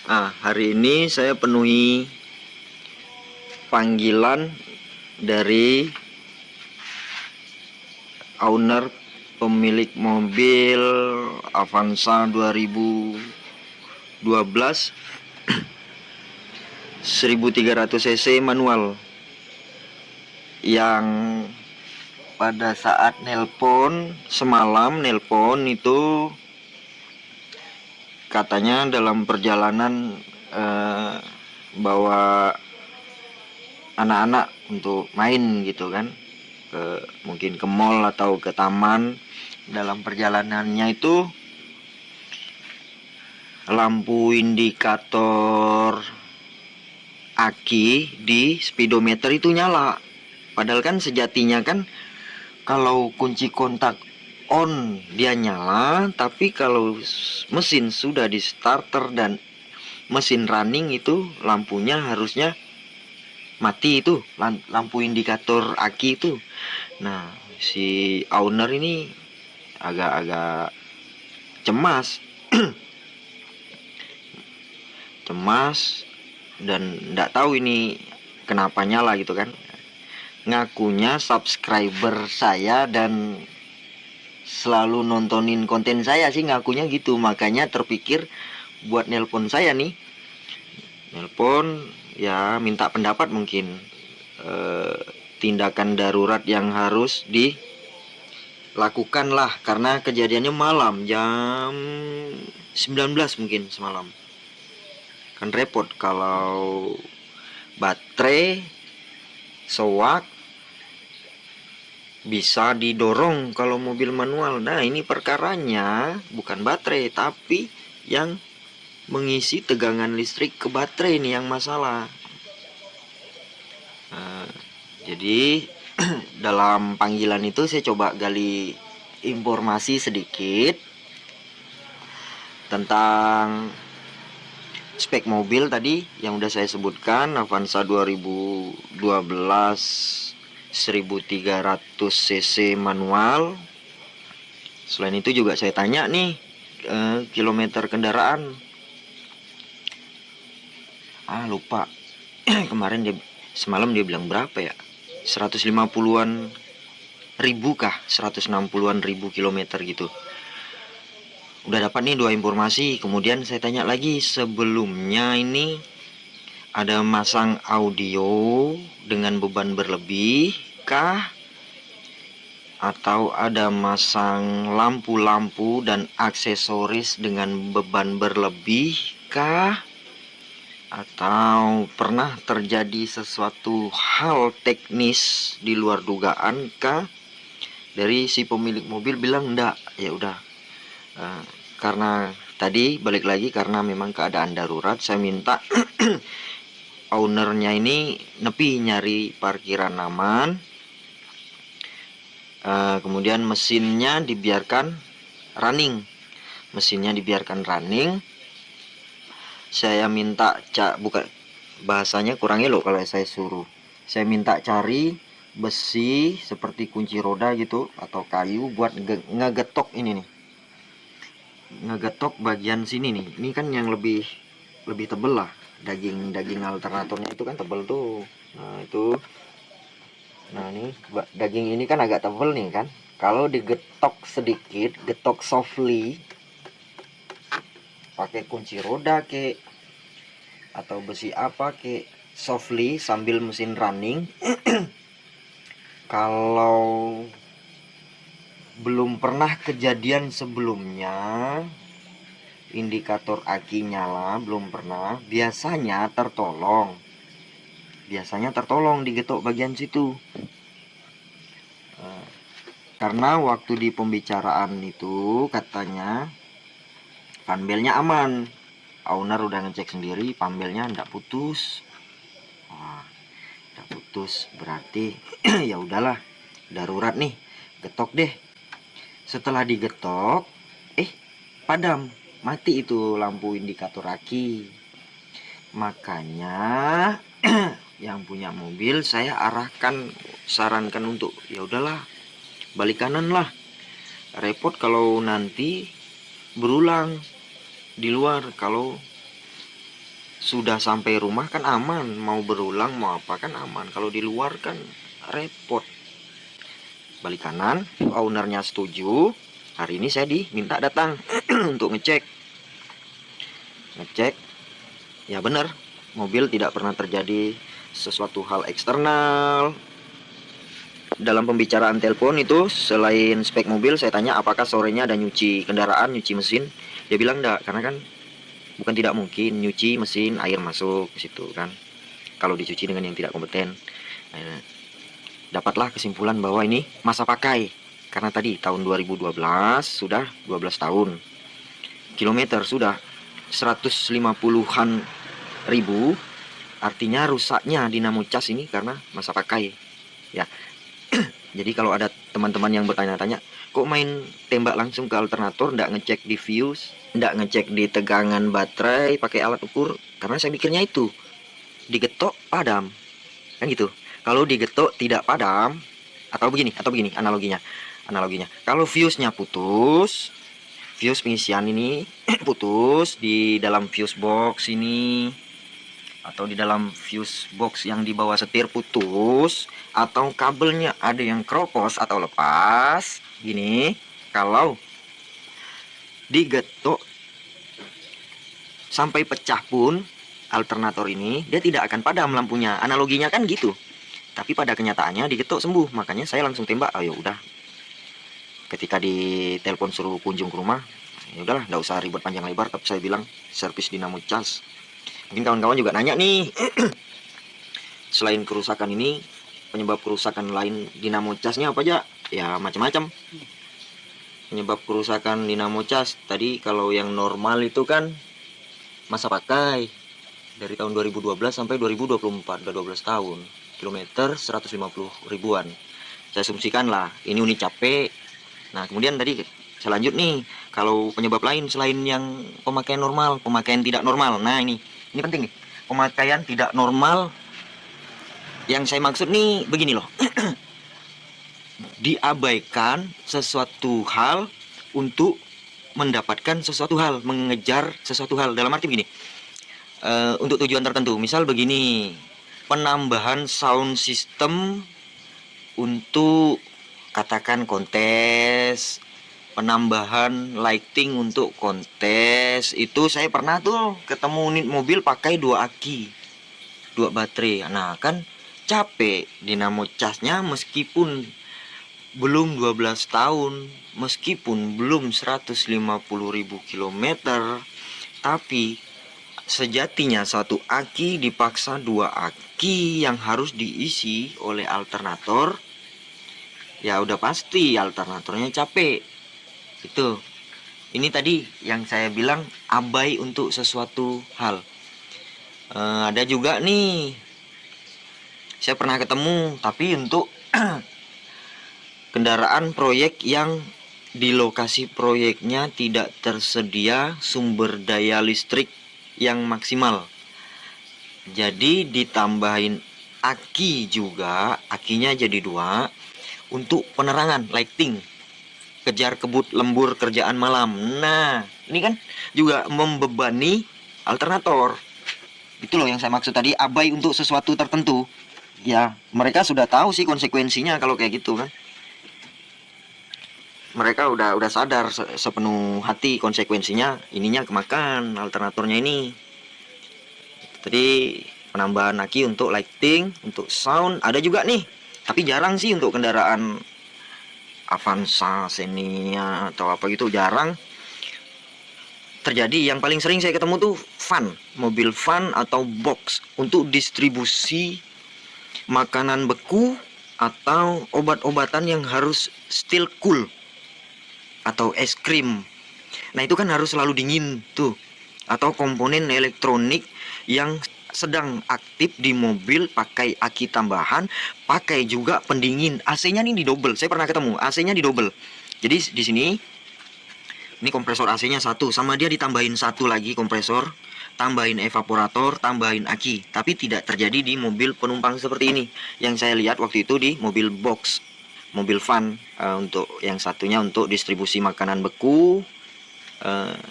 Hari ini saya penuhi panggilan dari owner pemilik mobil Avanza 2012 1300 cc manual, yang pada saat semalam nelpon itu katanya dalam perjalanan bawa anak-anak untuk main gitu kan, mungkin ke mall atau ke taman. Dalam perjalanannya itu lampu indikator aki di speedometer itu nyala. Padahal kan sejatinya kan kalau kunci kontak on dia nyala, tapi kalau mesin sudah di starter dan mesin running itu lampunya harusnya mati, itu lampu indikator aki itu. Nah, si owner ini agak-agak cemas cemas dan nggak tahu ini kenapa nyala gitu kan. Ngakunya subscriber saya dan selalu nontonin konten saya sih, ngakunya gitu. Makanya terpikir buat nelpon saya nih. Nelpon ya minta pendapat mungkin, tindakan darurat yang harus dilakukan lah, karena kejadiannya malam jam 19 mungkin semalam. Kan repot kalau baterai sewak bisa didorong kalau mobil manual. Nah, ini perkaranya bukan baterai, tapi yang mengisi tegangan listrik ke baterai ini yang masalah. Jadi dalam panggilan itu saya coba gali informasi sedikit tentang spek mobil tadi yang udah saya sebutkan, Avanza 2012 1300 cc manual. Selain itu juga saya tanya nih kilometer kendaraan. Lupa. Kemarin semalam dia bilang berapa ya? 150-an ribu kah? 160-an ribu kilometer gitu. Udah dapat nih 2 informasi. Kemudian saya tanya lagi, sebelumnya ini ada masang audio dengan beban berlebih kah? Atau ada masang lampu-lampu dan aksesoris dengan beban berlebih kah? Atau pernah terjadi sesuatu hal teknis di luar dugaan kah? Dari si pemilik mobil bilang enggak. Ya udah, karena tadi balik lagi, karena memang keadaan darurat, saya minta ownernya ini nepi nyari parkiran aman. Kemudian mesinnya dibiarkan running. Saya minta bukan, bahasanya kurang elok kalau saya suruh. Saya minta cari besi seperti kunci roda gitu atau kayu buat ngegetok ini nih. Ngegetok bagian sini nih. Ini kan yang lebih tebel lah. Daging alternatornya itu kan tebel tuh. Nah, itu. Nah, ini daging ini kan agak tebel nih kan. Kalau digetok sedikit, getok softly, pakai kunci roda ke atau besi apa ke, softly sambil mesin running. Kalau belum pernah kejadian sebelumnya indikator aki nyala, belum pernah, biasanya tertolong digetok bagian situ. Karena waktu di pembicaraan itu katanya panbelnya aman. Owner udah ngecek sendiri, panbelnya ndak putus. Ndak putus berarti ya udahlah, darurat nih, getok deh. Setelah digetok, padam, mati itu lampu indikator aki. Makanya yang punya mobil saya sarankan untuk ya udahlah, balik kanan lah. Repot kalau nanti berulang di luar, kalau sudah sampai rumah kan aman, mau berulang mau apa kan aman. Kalau di luar kan repot. Balik kanan, ownernya setuju. Hari ini saya diminta datang untuk ngecek. Ya benar, mobil tidak pernah terjadi sesuatu hal eksternal. Dalam pembicaraan telepon itu, selain spek mobil, saya tanya apakah sorenya ada nyuci kendaraan, nyuci mesin. Dia bilang enggak, karena kan bukan tidak mungkin nyuci mesin, air masuk ke situ kan. Kalau dicuci dengan yang tidak kompeten. Nah, dapatlah kesimpulan bahwa ini masa pakai. Karena tadi tahun 2012 sudah 12 tahun. Kilometer sudah 150-an ribu. Artinya rusaknya dinamo cas ini karena masa pakai. Ya, jadi kalau ada teman-teman yang bertanya-tanya, kok main tembak langsung ke alternator, nggak ngecek di fuse, nggak ngecek di tegangan baterai pakai alat ukur? Karena saya mikirnya itu, digetok padam, kan gitu. Kalau digetok tidak padam, atau begini analoginya. Kalau fuse-nya putus, fuse pengisian ini putus di dalam fuse box ini, atau di dalam fuse box yang di bawah setir putus, atau kabelnya ada yang kropos atau lepas gini, kalau digetok sampai pecah pun alternator ini dia tidak akan padam lampunya. Analoginya kan gitu, tapi pada kenyataannya digetok sembuh. Makanya saya langsung tembak, ayo udah, ketika ditelepon suruh kunjung ke rumah, ya udahlah, nggak usah ribet panjang lebar. Tapi saya bilang servis dinamo cas. Mungkin kawan-kawan juga nanya nih, selain kerusakan ini, penyebab kerusakan lain dinamo casnya apa aja? Ya macam-macam. Penyebab kerusakan dinamo cas tadi, kalau yang normal itu kan masa pakai dari tahun 2012 sampai 2024, udah 12 tahun. Kilometer 150 ribuan. Saya asumsikan lah, ini unit capek. Nah, kemudian tadi saya lanjut nih, kalau penyebab lain selain yang pemakaian normal, pemakaian tidak normal. Nah, ini penting nih. Pemakaian tidak normal yang saya maksud nih begini loh. Diabaikan sesuatu hal untuk mendapatkan sesuatu hal, mengejar sesuatu hal. Dalam arti begini, untuk tujuan tertentu. Misal begini, penambahan sound system untuk katakan kontes, penambahan lighting untuk kontes. Itu saya pernah tuh ketemu unit mobil pakai 2 aki, 2 baterai. Nah kan capek dinamo casnya, meskipun belum 12 tahun, meskipun belum 150.000 kilometer, tapi sejatinya satu aki dipaksa 2 aki yang harus diisi oleh alternator. Ya udah pasti alternatornya capek. Itu. Ini tadi yang saya bilang abai untuk sesuatu hal. Ada juga nih, saya pernah ketemu, tapi untuk kendaraan proyek yang di lokasi proyeknya tidak tersedia sumber daya listrik yang maksimal. Jadi ditambahin aki juga, akinya jadi 2 untuk penerangan, lighting, kejar kebut lembur kerjaan malam. Nah, ini kan juga membebani alternator. Itu loh yang saya maksud tadi, abai untuk sesuatu tertentu. Ya, mereka sudah tahu sih konsekuensinya kalau kayak gitu kan. Mereka udah sadar sepenuh hati konsekuensinya, ininya kemakan alternatornya ini. Tadi penambahan aki untuk lighting, untuk sound ada juga nih. Tapi jarang sih untuk kendaraan Avanza, Xenia atau apa gitu, jarang terjadi. Yang paling sering saya ketemu tuh van, mobil van atau box untuk distribusi makanan beku atau obat-obatan yang harus still cool, atau es krim. Nah itu kan harus selalu dingin tuh. Atau komponen elektronik yang sedang aktif di mobil pakai aki tambahan, pakai juga pendingin. AC-nya nih di double. Saya pernah ketemu AC-nya di double. Jadi di sini ini kompresor AC-nya 1, sama dia ditambahin 1 lagi kompresor, tambahin evaporator, tambahin aki. Tapi tidak terjadi di mobil penumpang seperti ini. Yang saya lihat waktu itu di mobil box, mobil van, untuk yang satunya untuk distribusi makanan beku,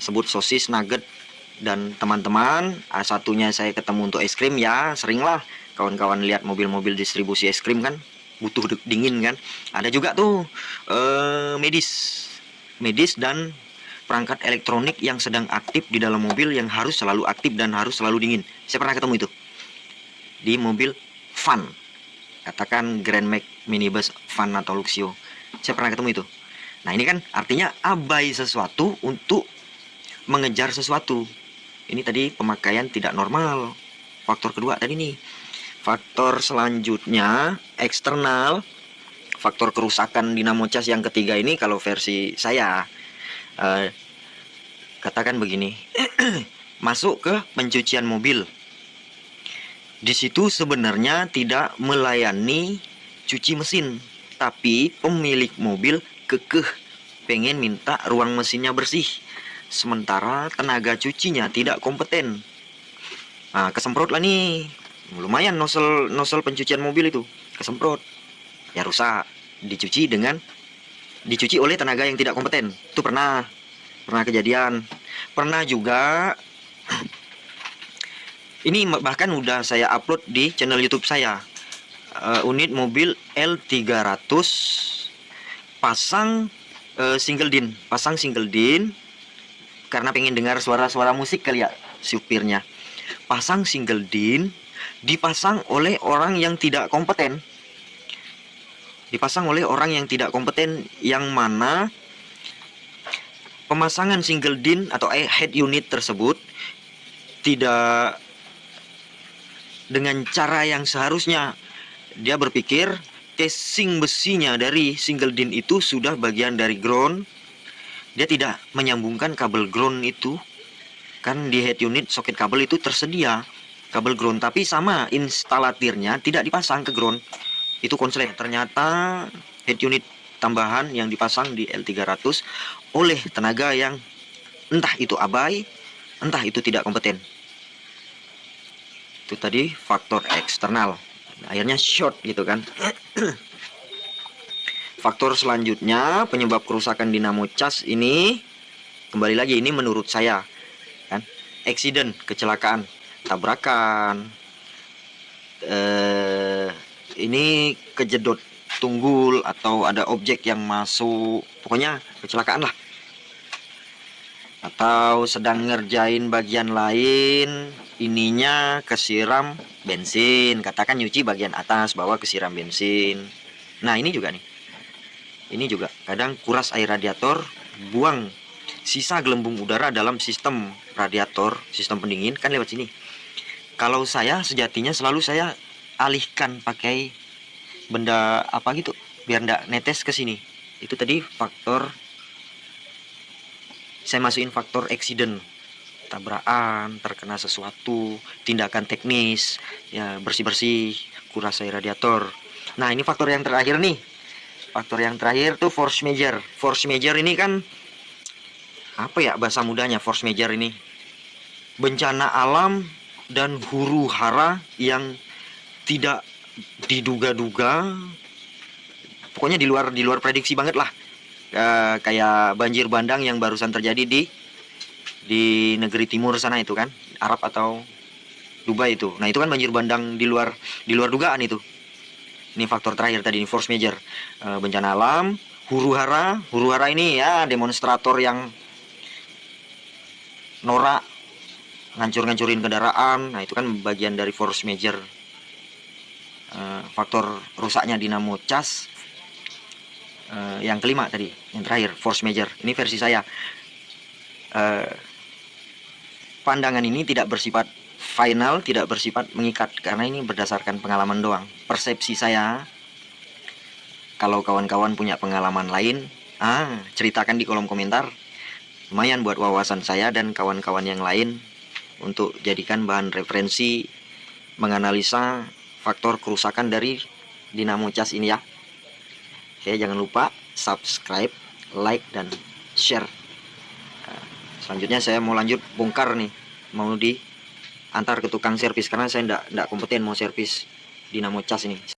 sebut sosis, nugget, dan teman-teman. Satunya saya ketemu untuk es krim, ya seringlah kawan-kawan lihat mobil-mobil distribusi es krim kan, butuh dingin kan. Ada juga tuh medis dan perangkat elektronik yang sedang aktif di dalam mobil yang harus selalu aktif dan harus selalu dingin. Saya pernah ketemu itu di mobil van, katakan Grand Max minibus van atau Luxio. Saya pernah ketemu itu. Nah ini kan artinya abai sesuatu untuk mengejar sesuatu. Ini tadi pemakaian tidak normal. Faktor kedua tadi nih. Faktor selanjutnya eksternal. Faktor kerusakan dinamo cas yang ketiga ini kalau versi saya katakan begini. Masuk ke pencucian mobil. Di situ sebenarnya tidak melayani cuci mesin, tapi pemilik mobil kekeh pengen minta ruang mesinnya bersih, sementara tenaga cucinya tidak kompeten. Nah, kesemprot lah nih, lumayan nozzle pencucian mobil itu kesemprot, ya rusak, dicuci oleh tenaga yang tidak kompeten. Itu pernah kejadian. Pernah juga ini bahkan udah saya upload di channel YouTube saya. Unit mobil L300 pasang single din karena pengen dengar suara-suara musik kali ya supirnya. Pasang single din, dipasang oleh orang yang tidak kompeten. Yang mana pemasangan single din atau head unit tersebut tidak dengan cara yang seharusnya. Dia berpikir casing besinya dari single din itu sudah bagian dari ground. Dia tidak menyambungkan kabel ground itu. Kan di head unit soket kabel itu tersedia kabel ground, tapi sama instalatirnya tidak dipasang ke ground. Itu konslet. Ternyata head unit tambahan yang dipasang di L300 oleh tenaga yang entah itu abai, entah itu tidak kompeten. Itu tadi faktor eksternal, akhirnya short gitu kan. Faktor selanjutnya penyebab kerusakan dinamo cas ini, kembali lagi ini menurut saya kan, accident, kecelakaan, tabrakan, ini kejedot tunggul atau ada objek yang masuk, pokoknya kecelakaan lah. Atau sedang ngerjain bagian lain, ininya kesiram bensin, katakan nyuci bagian atas, bawah kesiram bensin. Nah ini juga nih, ini juga kadang kuras air radiator, buang sisa gelembung udara dalam sistem radiator, sistem pendingin kan lewat sini. Kalau saya sejatinya selalu saya alihkan pakai benda apa gitu biar ndak netes ke sini. Itu tadi faktor, saya masukin faktor accident, tabrakan, terkena sesuatu, tindakan teknis, ya bersih-bersih, kuras air radiator. Nah ini faktor yang terakhir nih. Faktor yang terakhir tuh force major. Force major ini kan apa ya bahasa mudanya? Force major ini bencana alam dan huru hara yang tidak diduga-duga. Pokoknya di luar prediksi banget lah. Kayak banjir bandang yang barusan terjadi di negeri timur sana itu kan, Arab atau Dubai itu. Nah itu kan banjir bandang di luar dugaan itu. Ini faktor terakhir tadi, ini force major, bencana alam, huru hara ini ya demonstrator yang norak, ngancur-ngancurin kendaraan. Nah itu kan bagian dari force major. Faktor rusaknya dinamo cas. Yang kelima tadi, yang terakhir force major. Ini versi saya. Pandangan ini tidak bersifat final, tidak bersifat mengikat, karena ini berdasarkan pengalaman doang, persepsi saya. Kalau kawan-kawan punya pengalaman lain, ceritakan di kolom komentar. Lumayan buat wawasan saya dan kawan-kawan yang lain untuk jadikan bahan referensi menganalisa faktor kerusakan dari dinamo cas ini ya. Oke, jangan lupa subscribe, like, dan share. Selanjutnya saya mau lanjut bongkar nih, mau diantar ke tukang servis karena saya ndak kompeten mau servis dinamo cas ini.